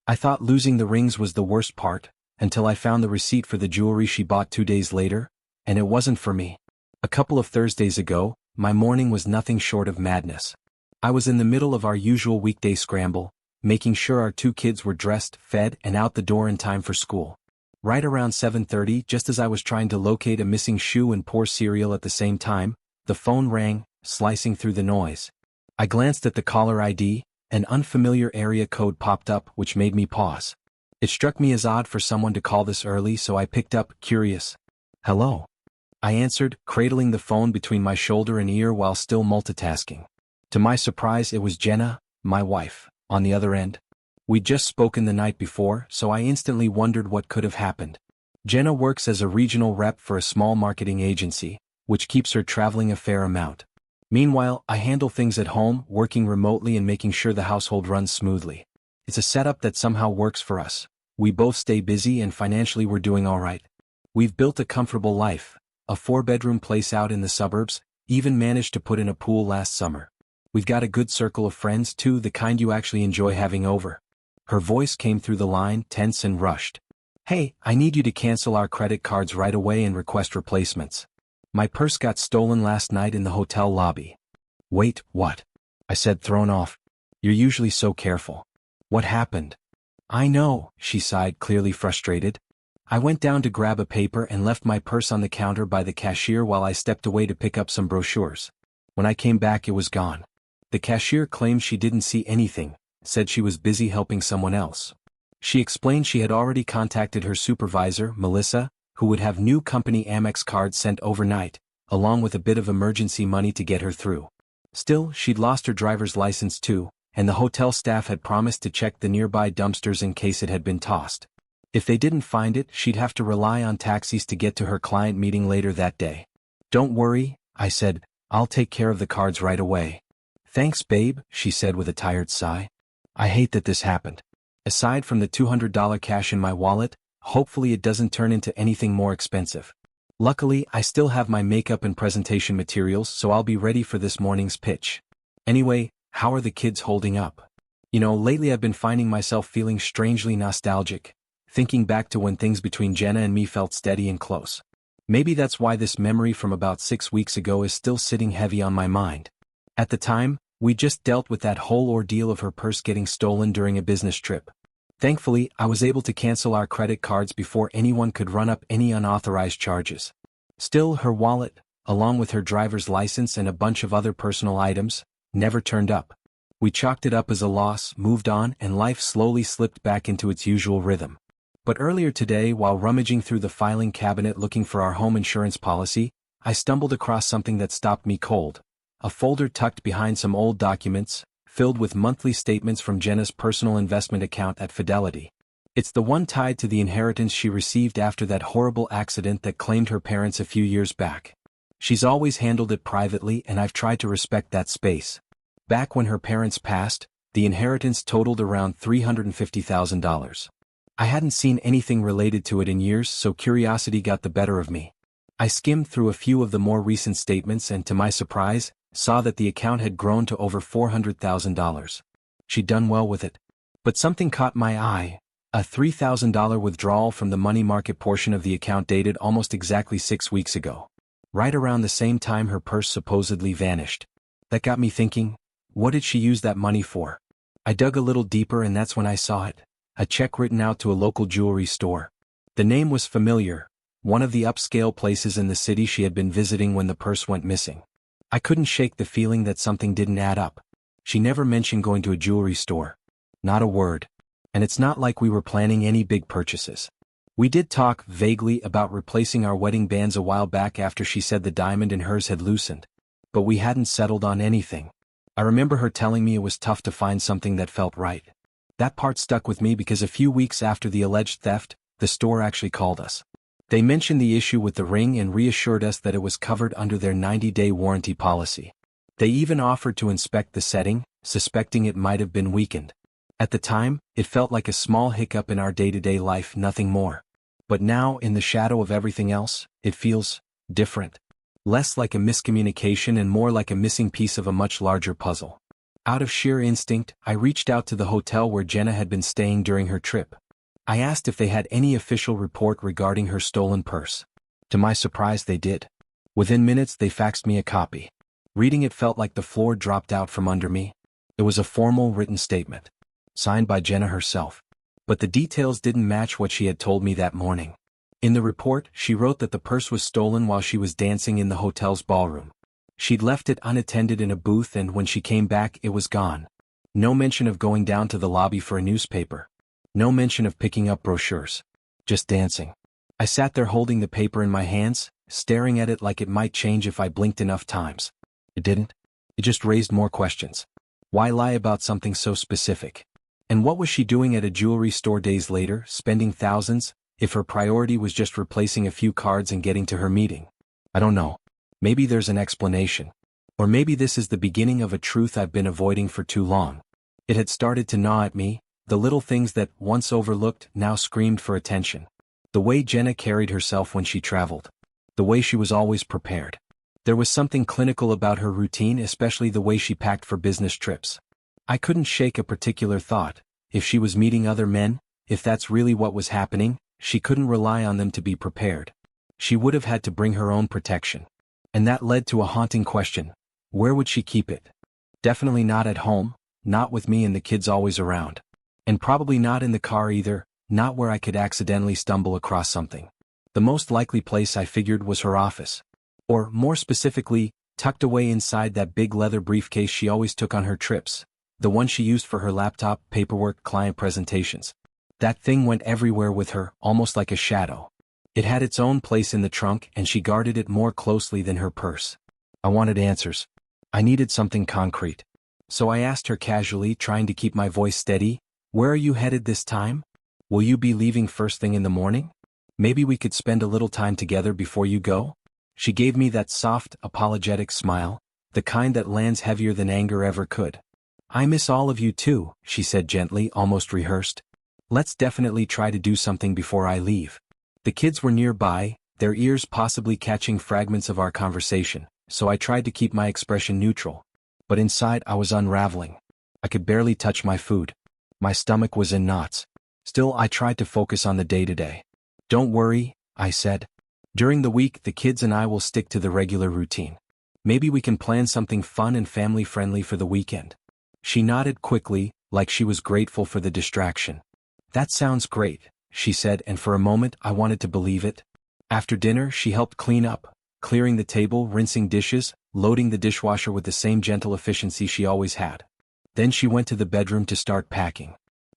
I thought losing the rings was the worst part, until I found the receipt for the jewelry she bought 2 days later, and it wasn't for me. A couple of Thursdays ago, my morning was nothing short of madness. I was in the middle of our usual weekday scramble, making sure our 2 kids were dressed, fed, and out the door in time for school. Right around 7:30, just as I was trying to locate a missing shoe and pour cereal at the same time, the phone rang, slicing through the noise. I glanced at the caller ID. An unfamiliar area code popped up, which made me pause. It struck me as odd for someone to call this early, so I picked up, curious. "Hello?" I answered, cradling the phone between my shoulder and ear while still multitasking. To my surprise, it was Jenna, my wife, on the other end. We'd just spoken the night before, so I instantly wondered what could have happened. Jenna works as a regional rep for a small marketing agency, which keeps her traveling a fair amount. Meanwhile, I handle things at home, working remotely and making sure the household runs smoothly. It's a setup that somehow works for us. We both stay busy and financially we're doing all right. We've built a comfortable life, a 4-bedroom place out in the suburbs, even managed to put in a pool last summer. We've got a good circle of friends too, the kind you actually enjoy having over. Her voice came through the line, tense and rushed. "Hey, I need you to cancel our credit cards right away and request replacements. My purse got stolen last night in the hotel lobby." "Wait, what?" I said, thrown off. "You're usually so careful. What happened?" "I know," she sighed, clearly frustrated. "I went down to grab a paper and left my purse on the counter by the cashier while I stepped away to pick up some brochures. When I came back, it was gone." The cashier claimed she didn't see anything, said she was busy helping someone else. She explained she had already contacted her supervisor, Melissa, who would have new company Amex cards sent overnight, along with a bit of emergency money to get her through. Still, she'd lost her driver's license too, and the hotel staff had promised to check the nearby dumpsters in case it had been tossed. If they didn't find it, she'd have to rely on taxis to get to her client meeting later that day. "Don't worry," I said, "I'll take care of the cards right away." "Thanks, babe," she said with a tired sigh. "I hate that this happened. Aside from the $200 cash in my wallet, hopefully it doesn't turn into anything more expensive. Luckily, I still have my makeup and presentation materials, so I'll be ready for this morning's pitch. Anyway, how are the kids holding up? Lately I've been finding myself feeling strangely nostalgic, thinking back to when things between Jenna and me felt steady and close. Maybe that's why this memory from about 6 weeks ago is still sitting heavy on my mind. At the time, we just dealt with that whole ordeal of her purse getting stolen during a business trip. Thankfully, I was able to cancel our credit cards before anyone could run up any unauthorized charges. Still, her wallet, along with her driver's license and a bunch of other personal items, never turned up. We chalked it up as a loss, moved on, and life slowly slipped back into its usual rhythm. But earlier today, while rummaging through the filing cabinet looking for our home insurance policy, I stumbled across something that stopped me cold. A folder tucked behind some old documents, filled with monthly statements from Jenna's personal investment account at Fidelity. It's the one tied to the inheritance she received after that horrible accident that claimed her parents a few years back. She's always handled it privately, and I've tried to respect that space. Back when her parents passed, the inheritance totaled around $350,000. I hadn't seen anything related to it in years, so curiosity got the better of me. I skimmed through a few of the more recent statements and, to my surprise, saw that the account had grown to over $400,000. She'd done well with it. But something caught my eye. A $3,000 withdrawal from the money market portion of the account dated almost exactly 6 weeks ago. Right around the same time her purse supposedly vanished. That got me thinking, what did she use that money for? I dug a little deeper, and that's when I saw it. A check written out to a local jewelry store. The name was familiar, one of the upscale places in the city she had been visiting when the purse went missing. I couldn't shake the feeling that something didn't add up. She never mentioned going to a jewelry store. Not a word. And it's not like we were planning any big purchases. We did talk vaguely about replacing our wedding bands a while back after she said the diamond in hers had loosened. But we hadn't settled on anything. I remember her telling me it was tough to find something that felt right. That part stuck with me because a few weeks after the alleged theft, the store actually called us. They mentioned the issue with the ring and reassured us that it was covered under their 90-day warranty policy. They even offered to inspect the setting, suspecting it might have been weakened. At the time, it felt like a small hiccup in our day-to-day life, nothing more. But now, in the shadow of everything else, it feels different. Less like a miscommunication and more like a missing piece of a much larger puzzle. Out of sheer instinct, I reached out to the hotel where Jenna had been staying during her trip. I asked if they had any official report regarding her stolen purse. To my surprise, they did. Within minutes, they faxed me a copy. Reading it felt like the floor dropped out from under me. It was a formal written statement, signed by Jenna herself. But the details didn't match what she had told me that morning. In the report, she wrote that the purse was stolen while she was dancing in the hotel's ballroom. She'd left it unattended in a booth, and when she came back, it was gone. No mention of going down to the lobby for a newspaper. No mention of picking up brochures. Just dancing. I sat there holding the paper in my hands, staring at it like it might change if I blinked enough times. It didn't. It just raised more questions. Why lie about something so specific? And what was she doing at a jewelry store days later, spending thousands, if her priority was just replacing a few cards and getting to her meeting? I don't know. Maybe there's an explanation. Or maybe this is the beginning of a truth I've been avoiding for too long. It had started to gnaw at me. The little things that, once overlooked, now screamed for attention. The way Jenna carried herself when she traveled. The way she was always prepared. There was something clinical about her routine, especially the way she packed for business trips. I couldn't shake a particular thought. If she was meeting other men, if that's really what was happening, she couldn't rely on them to be prepared. She would have had to bring her own protection. And that led to a haunting question. Where would she keep it? Definitely not at home, not with me and the kids always around. And probably not in the car either, not where I could accidentally stumble across something. The most likely place I figured was her office. Or, more specifically, tucked away inside that big leather briefcase she always took on her trips. The one she used for her laptop, paperwork, client presentations. That thing went everywhere with her, almost like a shadow. It had its own place in the trunk, and she guarded it more closely than her purse. I wanted answers. I needed something concrete. So I asked her casually, trying to keep my voice steady, "Where are you headed this time? Will you be leaving first thing in the morning? Maybe we could spend a little time together before you go?" She gave me that soft, apologetic smile, the kind that lands heavier than anger ever could. "I miss all of you too," she said gently, almost rehearsed. "Let's definitely try to do something before I leave." The kids were nearby, their ears possibly catching fragments of our conversation, so I tried to keep my expression neutral. But inside I was unraveling. I could barely touch my food. My stomach was in knots. Still, I tried to focus on the day-to-day. "Don't worry," I said. "During the week, the kids and I will stick to the regular routine. Maybe we can plan something fun and family-friendly for the weekend." She nodded quickly, like she was grateful for the distraction. "That sounds great," she said, and for a moment I wanted to believe it. After dinner, she helped clean up, clearing the table, rinsing dishes, loading the dishwasher with the same gentle efficiency she always had. Then she went to the bedroom to start packing.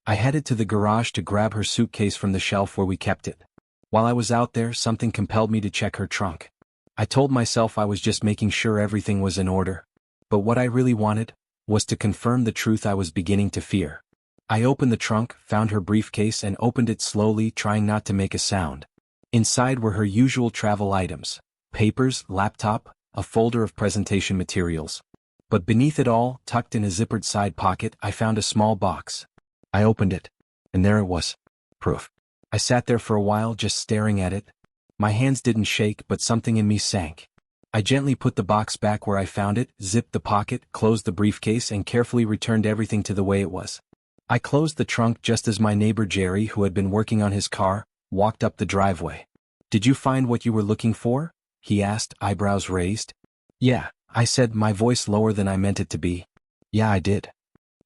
I headed to the garage to grab her suitcase from the shelf where we kept it. While I was out there, something compelled me to check her trunk. I told myself I was just making sure everything was in order. But what I really wanted was to confirm the truth I was beginning to fear. I opened the trunk, found her briefcase, and opened it slowly, trying not to make a sound. Inside were her usual travel items: papers, laptop, a folder of presentation materials. But beneath it all, tucked in a zippered side pocket, I found a small box. I opened it, and there it was. Proof. I sat there for a while just staring at it. My hands didn't shake, but something in me sank. I gently put the box back where I found it, zipped the pocket, closed the briefcase, and carefully returned everything to the way it was. I closed the trunk just as my neighbor Jerry, who had been working on his car, walked up the driveway. "Did you find what you were looking for?" he asked, eyebrows raised. "Yeah," I said, my voice lower than I meant it to be. "Yeah, I did."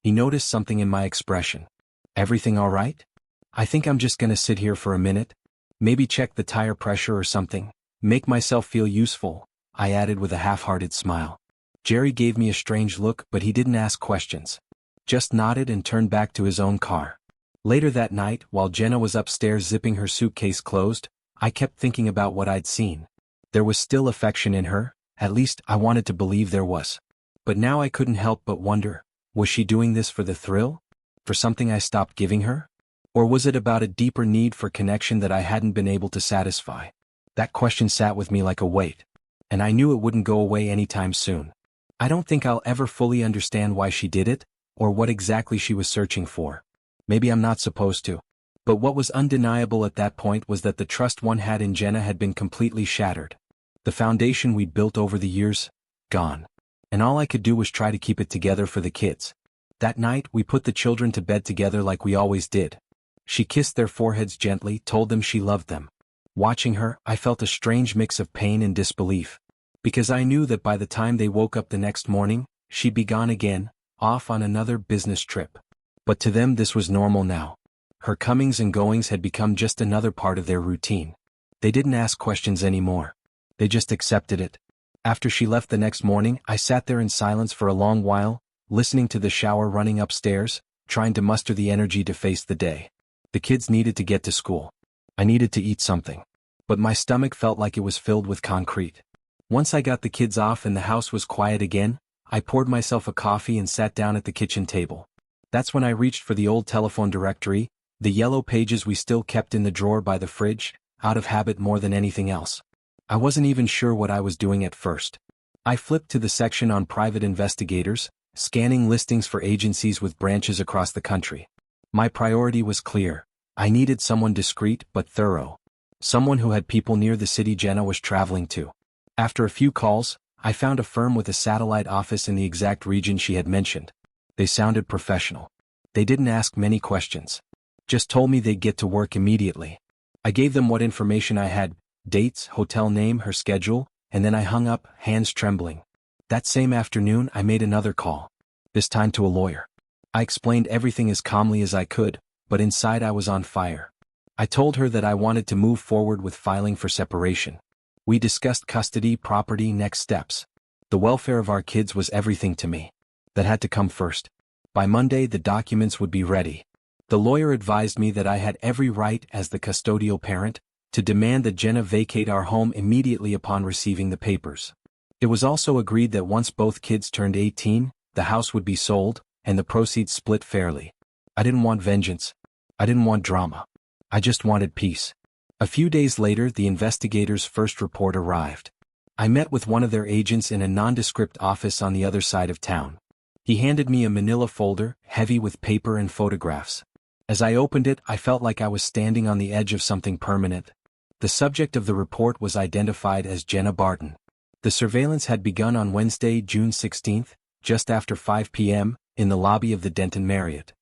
He noticed something in my expression. "Everything all right? I think I'm just gonna sit here for a minute. Maybe check the tire pressure or something. Make myself feel useful," I added with a half-hearted smile. Jerry gave me a strange look, but he didn't ask questions. Just nodded and turned back to his own car. Later that night, while Jenna was upstairs zipping her suitcase closed, I kept thinking about what I'd seen. There was still affection in her, at least I wanted to believe there was. But now I couldn't help but wonder, was she doing this for the thrill? For something I stopped giving her? Or was it about a deeper need for connection that I hadn't been able to satisfy? That question sat with me like a weight. And I knew it wouldn't go away anytime soon. I don't think I'll ever fully understand why she did it, or what exactly she was searching for. Maybe I'm not supposed to. But what was undeniable at that point was that the trust one had in Jenna had been completely shattered. The foundation we'd built over the years, gone. and all I could do was try to keep it together for the kids. That night, we put the children to bed together like we always did. She kissed their foreheads gently, told them she loved them. Watching her, I felt a strange mix of pain and disbelief. Because I knew that by the time they woke up the next morning, she'd be gone again, off on another business trip. But to them this was normal now. Her comings and goings had become just another part of their routine. They didn't ask questions anymore. They just accepted it. After she left the next morning, I sat there in silence for a long while, listening to the shower running upstairs, trying to muster the energy to face the day. The kids needed to get to school. I needed to eat something. But my stomach felt like it was filled with concrete. Once I got the kids off and the house was quiet again, I poured myself a coffee and sat down at the kitchen table. That's when I reached for the old telephone directory, the yellow pages we still kept in the drawer by the fridge, out of habit more than anything else. I wasn't even sure what I was doing at first. I flipped to the section on private investigators, scanning listings for agencies with branches across the country. My priority was clear. I needed someone discreet but thorough. Someone who had people near the city Jenna was traveling to. After a few calls, I found a firm with a satellite office in the exact region she had mentioned. They sounded professional. They didn't ask many questions. Just told me they'd get to work immediately. I gave them what information I had, dates, hotel name, her schedule, and then I hung up, hands trembling. That same afternoon I made another call. This time to a lawyer. I explained everything as calmly as I could, but inside I was on fire. I told her that I wanted to move forward with filing for separation. We discussed custody, property, next steps. The welfare of our kids was everything to me. That had to come first. By Monday the documents would be ready. The lawyer advised me that I had every right as the custodial parent to demand that Jenna vacate our home immediately upon receiving the papers. It was also agreed that once both kids turned 18, the house would be sold, and the proceeds split fairly. I didn't want vengeance. I didn't want drama. I just wanted peace. A few days later the investigators' first report arrived. I met with one of their agents in a nondescript office on the other side of town. He handed me a manila folder, heavy with paper and photographs. As I opened it, I felt like I was standing on the edge of something permanent. The subject of the report was identified as Jenna Barton. The surveillance had begun on Wednesday, June 16, just after 5 p.m., in the lobby of the Denton Marriott.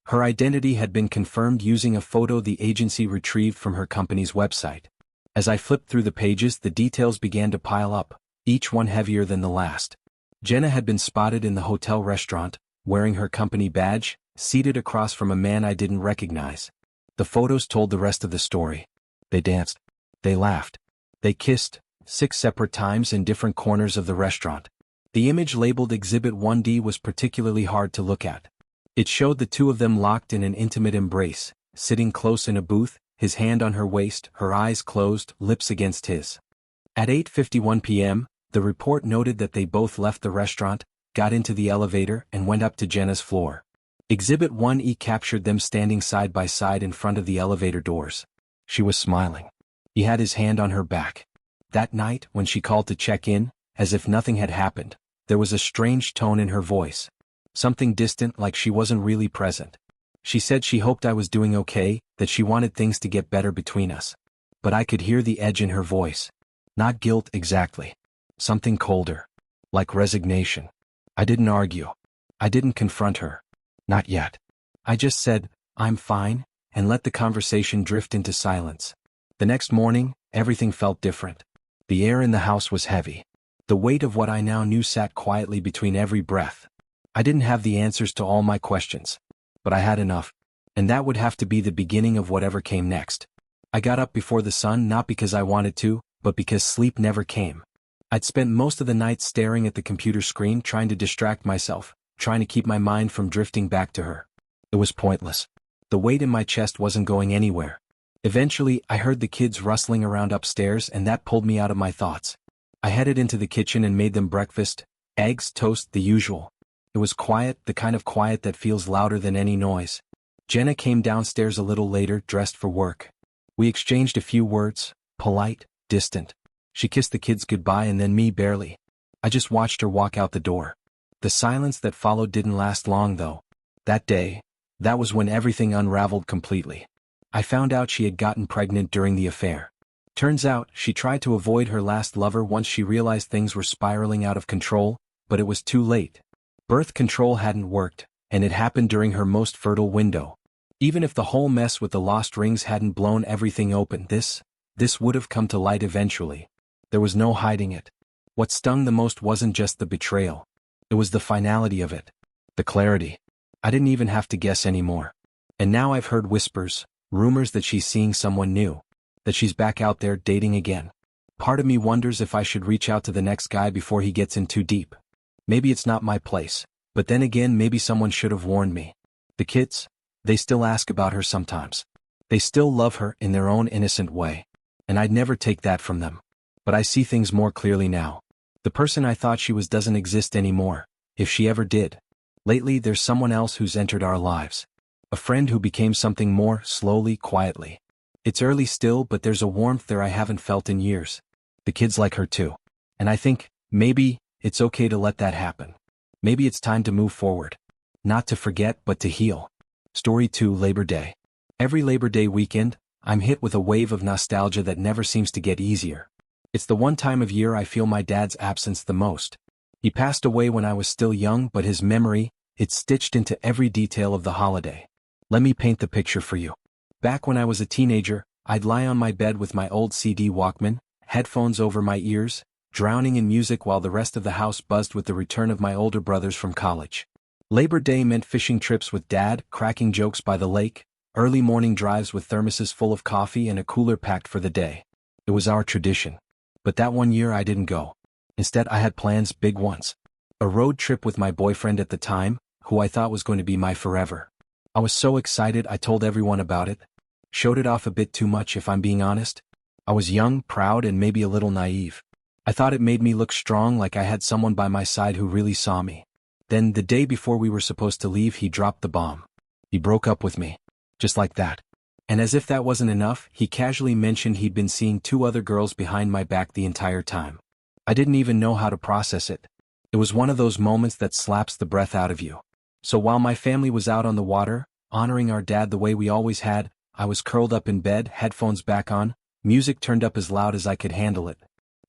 Her identity had been confirmed using a photo the agency retrieved from her company's website. As I flipped through the pages, the details began to pile up, each one heavier than the last. Jenna had been spotted in the hotel restaurant, wearing her company badge, seated across from a man I didn't recognize. The photos told the rest of the story. They danced. They laughed. They kissed, 6 separate times in different corners of the restaurant. The image labeled Exhibit 1D was particularly hard to look at. It showed the two of them locked in an intimate embrace, sitting close in a booth, his hand on her waist, her eyes closed, lips against his. At 8:51 p.m., the report noted that they both left the restaurant, got into the elevator, and went up to Jenna's floor. Exhibit 1E captured them standing side by side in front of the elevator doors. She was smiling. He had his hand on her back. That night, when she called to check in, as if nothing had happened, there was a strange tone in her voice. Something distant, like she wasn't really present. She said she hoped I was doing okay, that she wanted things to get better between us. But I could hear the edge in her voice. Not guilt exactly. Something colder. Like resignation. I didn't argue. I didn't confront her. Not yet. I just said, "I'm fine," and let the conversation drift into silence. The next morning, everything felt different. The air in the house was heavy. The weight of what I now knew sat quietly between every breath. I didn't have the answers to all my questions. But I had enough. And that would have to be the beginning of whatever came next. I got up before the sun, not because I wanted to, but because sleep never came. I'd spent most of the night staring at the computer screen, trying to distract myself, trying to keep my mind from drifting back to her. It was pointless. The weight in my chest wasn't going anywhere. Eventually, I heard the kids rustling around upstairs, and that pulled me out of my thoughts. I headed into the kitchen and made them breakfast, eggs, toast, the usual. It was quiet, the kind of quiet that feels louder than any noise. Jenna came downstairs a little later, dressed for work. We exchanged a few words, polite, distant. She kissed the kids goodbye and then me barely. I just watched her walk out the door. The silence that followed didn't last long though. That day, that was when everything unraveled completely. I found out she had gotten pregnant during the affair. Turns out, she tried to avoid her last lover once she realized things were spiraling out of control, but it was too late. Birth control hadn't worked, and it happened during her most fertile window. Even if the whole mess with the lost rings hadn't blown everything open, this would have come to light eventually. There was no hiding it. What stung the most wasn't just the betrayal. It was the finality of it. The clarity. I didn't even have to guess anymore. And now I've heard whispers, rumors that she's seeing someone new. That she's back out there dating again. Part of me wonders if I should reach out to the next guy before he gets in too deep. Maybe it's not my place, but then again maybe someone should have warned me. The kids, they still ask about her sometimes. They still love her in their own innocent way. And I'd never take that from them. But I see things more clearly now. The person I thought she was doesn't exist anymore, if she ever did. Lately there's someone else who's entered our lives. A friend who became something more, slowly, quietly. It's early still, but there's a warmth there I haven't felt in years. The kids like her too. And I think, maybe, it's okay to let that happen. Maybe it's time to move forward. Not to forget, but to heal. Story 2: Labor Day. Every Labor Day weekend, I'm hit with a wave of nostalgia that never seems to get easier. It's the one time of year I feel my dad's absence the most. He passed away when I was still young, but his memory, it's stitched into every detail of the holiday. Let me paint the picture for you. Back when I was a teenager, I'd lie on my bed with my old CD Walkman, headphones over my ears, drowning in music while the rest of the house buzzed with the return of my older brothers from college. Labor Day meant fishing trips with Dad, cracking jokes by the lake, early morning drives with thermoses full of coffee and a cooler packed for the day. It was our tradition. But that one year I didn't go. Instead I had plans, big ones. A road trip with my boyfriend at the time, who I thought was going to be my forever. I was so excited I told everyone about it. Showed it off a bit too much if I'm being honest. I was young, proud, and maybe a little naive. I thought it made me look strong, like I had someone by my side who really saw me. Then, the day before we were supposed to leave, he dropped the bomb. He broke up with me. Just like that. And as if that wasn't enough, he casually mentioned he'd been seeing 2 other girls behind my back the entire time. I didn't even know how to process it. It was one of those moments that slaps the breath out of you. So while my family was out on the water, honoring our dad the way we always had, I was curled up in bed, headphones back on, music turned up as loud as I could handle it.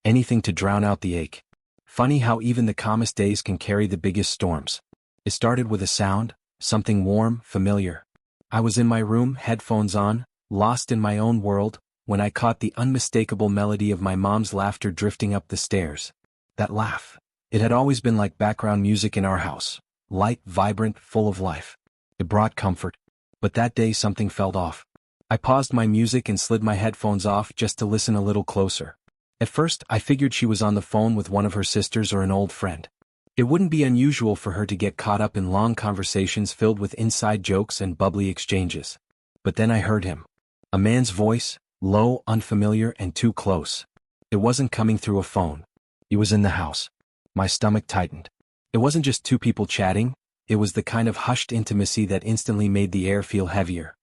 Anything to drown out the ache. Funny how even the calmest days can carry the biggest storms. It started with a sound, something warm, familiar. I was in my room, headphones on, lost in my own world, when I caught the unmistakable melody of my mom's laughter drifting up the stairs. That laugh. It had always been like background music in our house. Light, vibrant, full of life. It brought comfort. But that day something felt off. I paused my music and slid my headphones off just to listen a little closer. At first, I figured she was on the phone with one of her sisters or an old friend. It wouldn't be unusual for her to get caught up in long conversations filled with inside jokes and bubbly exchanges. But then I heard him. A man's voice, low, unfamiliar, and too close. It wasn't coming through a phone. He was in the house. My stomach tightened. It wasn't just 2 people chatting, it was the kind of hushed intimacy that instantly made the air feel heavier.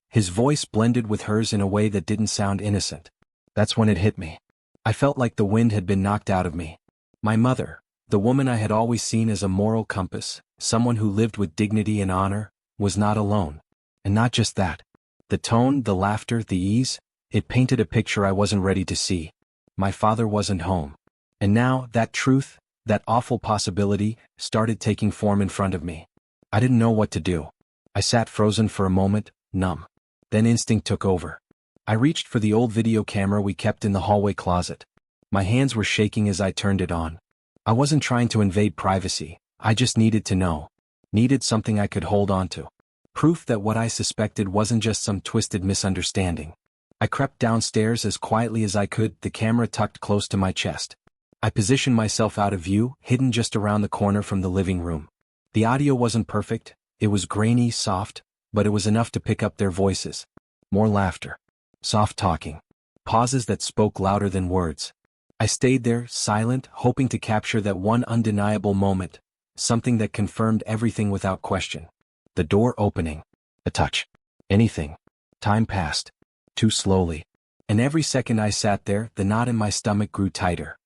His voice blended with hers in a way that didn't sound innocent. That's when it hit me. I felt like the wind had been knocked out of me. My mother, the woman I had always seen as a moral compass, someone who lived with dignity and honor, was not alone. And not just that. The tone, the laughter, the ease, it painted a picture I wasn't ready to see. My father wasn't home. And now, that truth, that awful possibility, started taking form in front of me. I didn't know what to do. I sat frozen for a moment, numb. Then instinct took over. I reached for the old video camera we kept in the hallway closet. My hands were shaking as I turned it on. I wasn't trying to invade privacy, I just needed to know. Needed something I could hold on to. Proof that what I suspected wasn't just some twisted misunderstanding. I crept downstairs as quietly as I could, the camera tucked close to my chest. I positioned myself out of view, hidden just around the corner from the living room. The audio wasn't perfect, it was grainy, soft, but it was enough to pick up their voices. More laughter. Soft talking. Pauses that spoke louder than words. I stayed there, silent, hoping to capture that one undeniable moment, something that confirmed everything without question. The door opening. A touch. Anything. Time passed. Too slowly. And every second I sat there, the knot in my stomach grew tighter.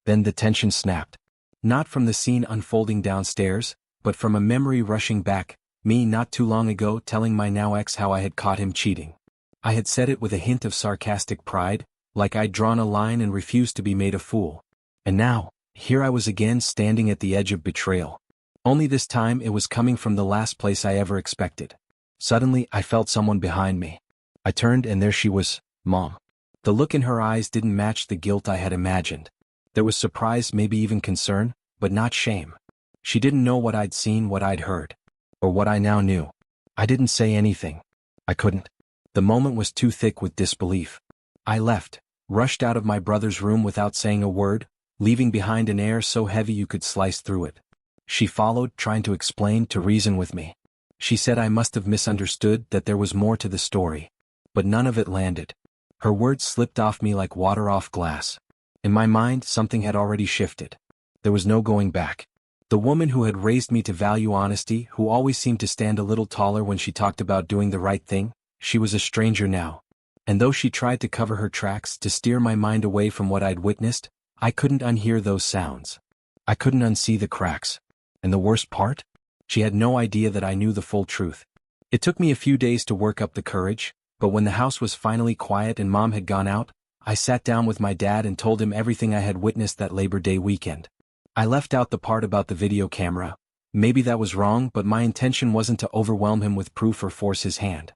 Then the tension snapped. Not from the scene unfolding downstairs, but from a memory rushing back, me not too long ago telling my now ex how I had caught him cheating. I had said it with a hint of sarcastic pride, like I'd drawn a line and refused to be made a fool. And now, Here I was again standing at the edge of betrayal. Only this time it was coming from the last place I ever expected. Suddenly I felt someone behind me. I turned and there she was, Mom. The look in her eyes didn't match the guilt I had imagined. There was surprise, maybe even concern, but not shame. She didn't know what I'd seen, what I'd heard. Or what I now knew. I didn't say anything. I couldn't. The moment was too thick with disbelief. I left, rushed out of my brother's room without saying a word, leaving behind an air so heavy you could slice through it. She followed, trying to explain, to reason with me. She said I must have misunderstood, that there was more to the story. But none of it landed. Her words slipped off me like water off glass. In my mind, something had already shifted. There was no going back. The woman who had raised me to value honesty, who always seemed to stand a little taller when she talked about doing the right thing, she was a stranger now. And though she tried to cover her tracks, to steer my mind away from what I'd witnessed, I couldn't unhear those sounds. I couldn't unsee the cracks. And the worst part? She had no idea that I knew the full truth. It took me a few days to work up the courage, but when the house was finally quiet and Mom had gone out, I sat down with my dad and told him everything I had witnessed that Labor Day weekend. I left out the part about the video camera. Maybe that was wrong, but my intention wasn't to overwhelm him with proof or force his hand.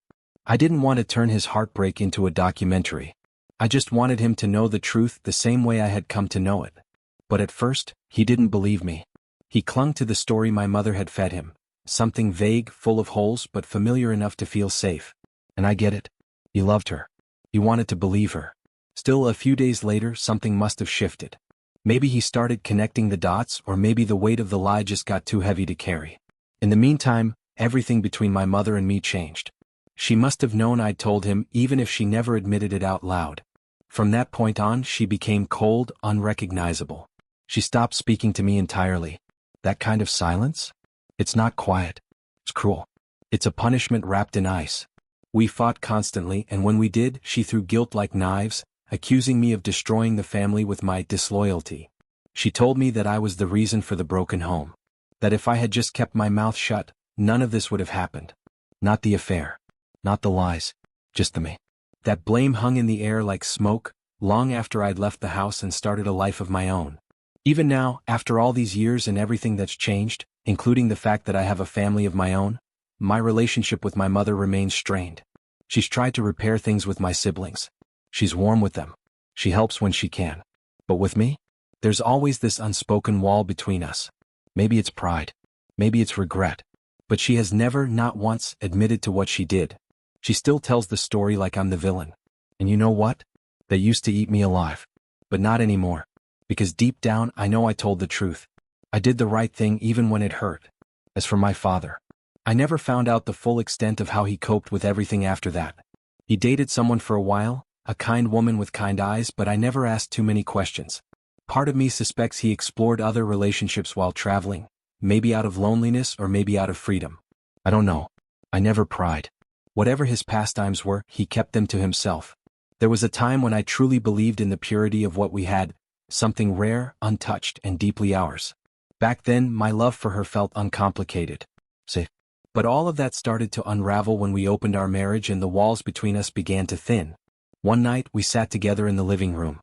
I didn't want to turn his heartbreak into a documentary. I just wanted him to know the truth the same way I had come to know it. But at first, he didn't believe me. He clung to the story my mother had fed him, something vague, full of holes, but familiar enough to feel safe. And I get it. He loved her. He wanted to believe her. Still, a few days later, something must have shifted. Maybe he started connecting the dots, or maybe the weight of the lie just got too heavy to carry. In the meantime, everything between my mother and me changed. She must have known I'd told him, even if she never admitted it out loud. From that point on, she became cold, unrecognizable. She stopped speaking to me entirely. That kind of silence? It's not quiet. It's cruel. It's a punishment wrapped in ice. We fought constantly, and when we did, she threw guilt like knives, accusing me of destroying the family with my disloyalty. She told me that I was the reason for the broken home. That if I had just kept my mouth shut, none of this would have happened. Not the affair. Not the lies. Just the me. That blame hung in the air like smoke, long after I'd left the house and started a life of my own. Even now, after all these years and everything that's changed, including the fact that I have a family of my own, my relationship with my mother remains strained. She's tried to repair things with my siblings. She's warm with them. She helps when she can. But with me? There's always this unspoken wall between us. Maybe it's pride. Maybe it's regret. But she has never, not once, admitted to what she did. She still tells the story like I'm the villain. And you know what? They used to eat me alive. But not anymore. Because deep down, I know I told the truth. I did the right thing even when it hurt. As for my father, I never found out the full extent of how he coped with everything after that. He dated someone for a while, a kind woman with kind eyes, but I never asked too many questions. Part of me suspects he explored other relationships while traveling, maybe out of loneliness or maybe out of freedom. I don't know. I never pried. Whatever his pastimes were, he kept them to himself. There was a time when I truly believed in the purity of what we had, something rare, untouched, and deeply ours. Back then, my love for her felt uncomplicated. Safe. But all of that started to unravel when we opened our marriage and the walls between us began to thin. One night, we sat together in the living room.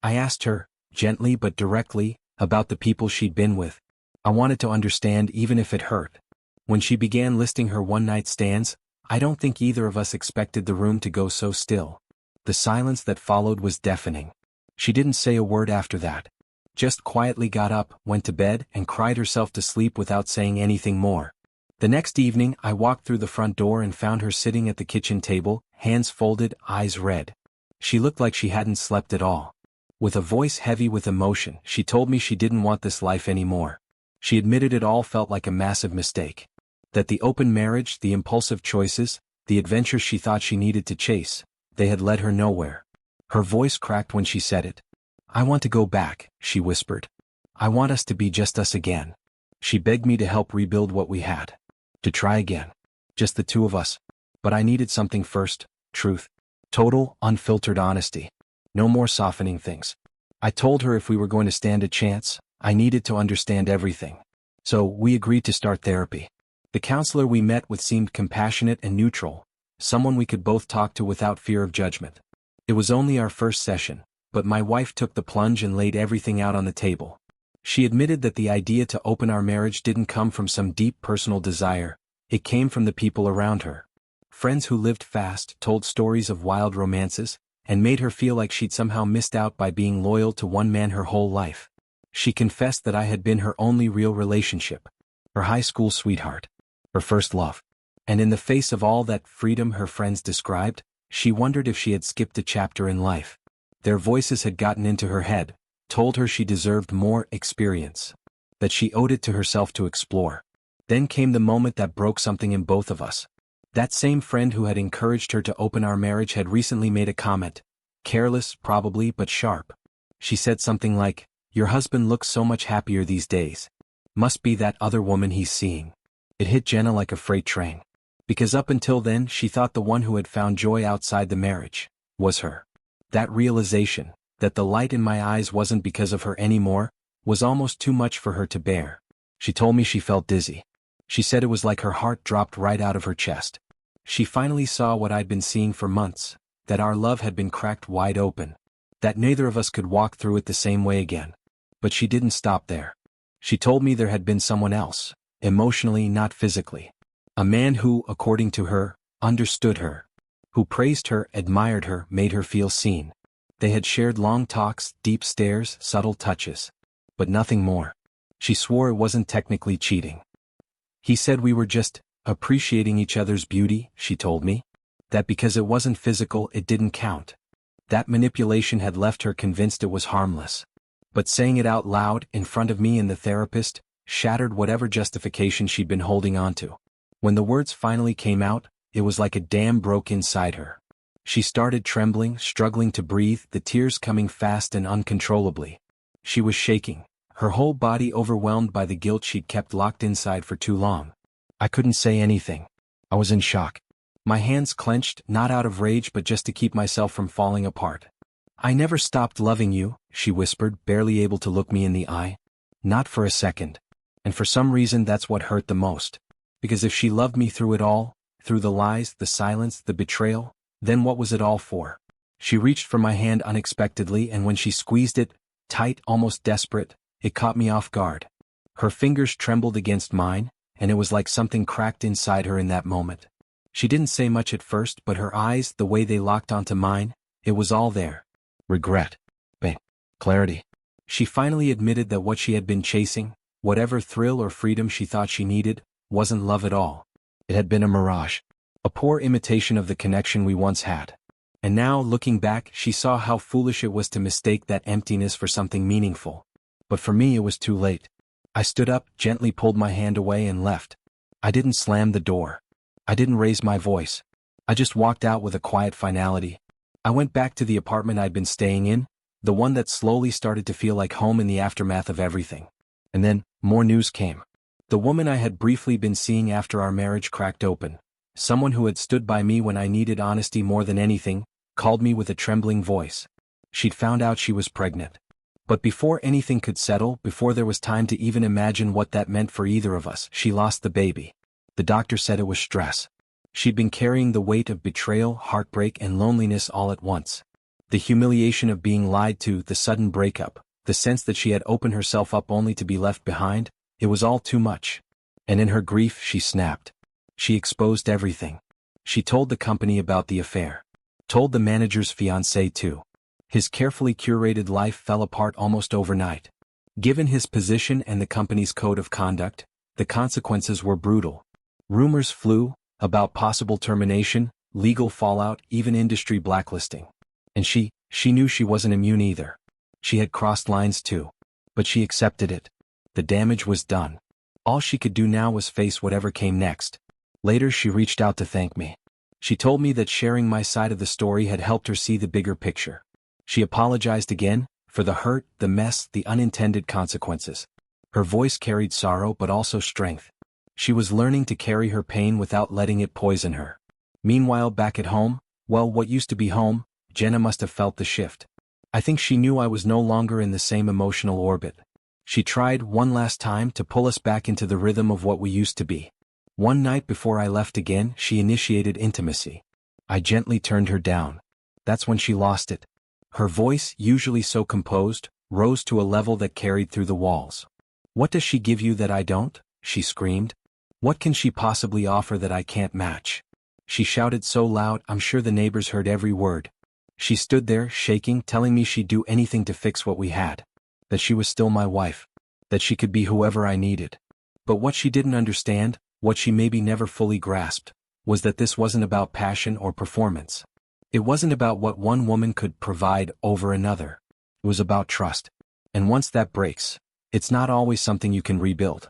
I asked her, gently but directly, about the people she'd been with. I wanted to understand even if it hurt. When she began listing her one-night stands, I don't think either of us expected the room to go so still. The silence that followed was deafening. She didn't say a word after that. Just quietly got up, went to bed, and cried herself to sleep without saying anything more. The next evening, I walked through the front door and found her sitting at the kitchen table, hands folded, eyes red. She looked like she hadn't slept at all. With a voice heavy with emotion, she told me she didn't want this life anymore. She admitted it all felt like a massive mistake. That the open marriage, the impulsive choices, the adventures she thought she needed to chase, they had led her nowhere. Her voice cracked when she said it. I want to go back, she whispered. I want us to be just us again. She begged me to help rebuild what we had. To try again. Just the two of us. But I needed something first, truth. Total, unfiltered honesty. No more softening things. I told her if we were going to stand a chance, I needed to understand everything. So, we agreed to start therapy. The counselor we met with seemed compassionate and neutral, someone we could both talk to without fear of judgment. It was only our first session, but my wife took the plunge and laid everything out on the table. She admitted that the idea to open our marriage didn't come from some deep personal desire, it came from the people around her. Friends who lived fast, told stories of wild romances, and made her feel like she'd somehow missed out by being loyal to one man her whole life. She confessed that I had been her only real relationship, her high school sweetheart, her first love. And in the face of all that freedom her friends described, she wondered if she had skipped a chapter in life. Their voices had gotten into her head, told her she deserved more experience, that she owed it to herself to explore. Then came the moment that broke something in both of us. That same friend who had encouraged her to open our marriage had recently made a comment, careless, probably, but sharp. She said something like, "Your husband looks so much happier these days. Must be that other woman he's seeing." It hit Jenna like a freight train. Because up until then she thought the one who had found joy outside the marriage was her. That realization, that the light in my eyes wasn't because of her anymore, was almost too much for her to bear. She told me she felt dizzy. She said it was like her heart dropped right out of her chest. She finally saw what I'd been seeing for months, that our love had been cracked wide open, that neither of us could walk through it the same way again. But she didn't stop there. She told me there had been someone else, emotionally not physically. A man who, according to her, understood her, who praised her, admired her, made her feel seen. They had shared long talks, deep stares, subtle touches. But nothing more. She swore it wasn't technically cheating. He said we were just appreciating each other's beauty, she told me. That because it wasn't physical it didn't count. That manipulation had left her convinced it was harmless. But saying it out loud, in front of me and the therapist, shattered whatever justification she'd been holding on to. When the words finally came out, it was like a dam broke inside her. She started trembling, struggling to breathe, the tears coming fast and uncontrollably. She was shaking, her whole body overwhelmed by the guilt she'd kept locked inside for too long. I couldn't say anything. I was in shock. My hands clenched, not out of rage but just to keep myself from falling apart. "I never stopped loving you," she whispered, barely able to look me in the eye. Not for a second. And for some reason that's what hurt the most. Because if she loved me through it all, through the lies, the silence, the betrayal, then what was it all for? She reached for my hand unexpectedly, and when she squeezed it, tight, almost desperate, it caught me off guard. Her fingers trembled against mine, and it was like something cracked inside her in that moment. She didn't say much at first, but her eyes, the way they locked onto mine, it was all there. Regret. Pain. Clarity. She finally admitted that what she had been chasing, whatever thrill or freedom she thought she needed, wasn't love at all. It had been a mirage. A poor imitation of the connection we once had. And now, looking back, she saw how foolish it was to mistake that emptiness for something meaningful. But for me it was too late. I stood up, gently pulled my hand away and left. I didn't slam the door. I didn't raise my voice. I just walked out with a quiet finality. I went back to the apartment I'd been staying in, the one that slowly started to feel like home in the aftermath of everything. And then, more news came. The woman I had briefly been seeing after our marriage cracked open. Someone who had stood by me when I needed honesty more than anything, called me with a trembling voice. She'd found out she was pregnant. But before anything could settle, before there was time to even imagine what that meant for either of us, she lost the baby. The doctor said it was stress. She'd been carrying the weight of betrayal, heartbreak, and loneliness all at once. The humiliation of being lied to, the sudden breakup, the sense that she had opened herself up only to be left behind, it was all too much. And in her grief she snapped. She exposed everything. She told the company about the affair. Told the manager's fiancé too. His carefully curated life fell apart almost overnight. Given his position and the company's code of conduct, the consequences were brutal. Rumors flew about possible termination, legal fallout, even industry blacklisting. And she knew she wasn't immune either. She had crossed lines too. But she accepted it. The damage was done. All she could do now was face whatever came next. Later she reached out to thank me. She told me that sharing my side of the story had helped her see the bigger picture. She apologized again, for the hurt, the mess, the unintended consequences. Her voice carried sorrow but also strength. She was learning to carry her pain without letting it poison her. Meanwhile, back at home, well, what used to be home, Jenna must have felt the shift. I think she knew I was no longer in the same emotional orbit. She tried one last time to pull us back into the rhythm of what we used to be. One night before I left again, she initiated intimacy. I gently turned her down. That's when she lost it. Her voice, usually so composed, rose to a level that carried through the walls. "What does she give you that I don't?" she screamed. "What can she possibly offer that I can't match?" She shouted so loud I'm sure the neighbors heard every word. She stood there, shaking, telling me she'd do anything to fix what we had. That she was still my wife. That she could be whoever I needed. But what she didn't understand, what she maybe never fully grasped, was that this wasn't about passion or performance. It wasn't about what one woman could provide over another. It was about trust. And once that breaks, it's not always something you can rebuild.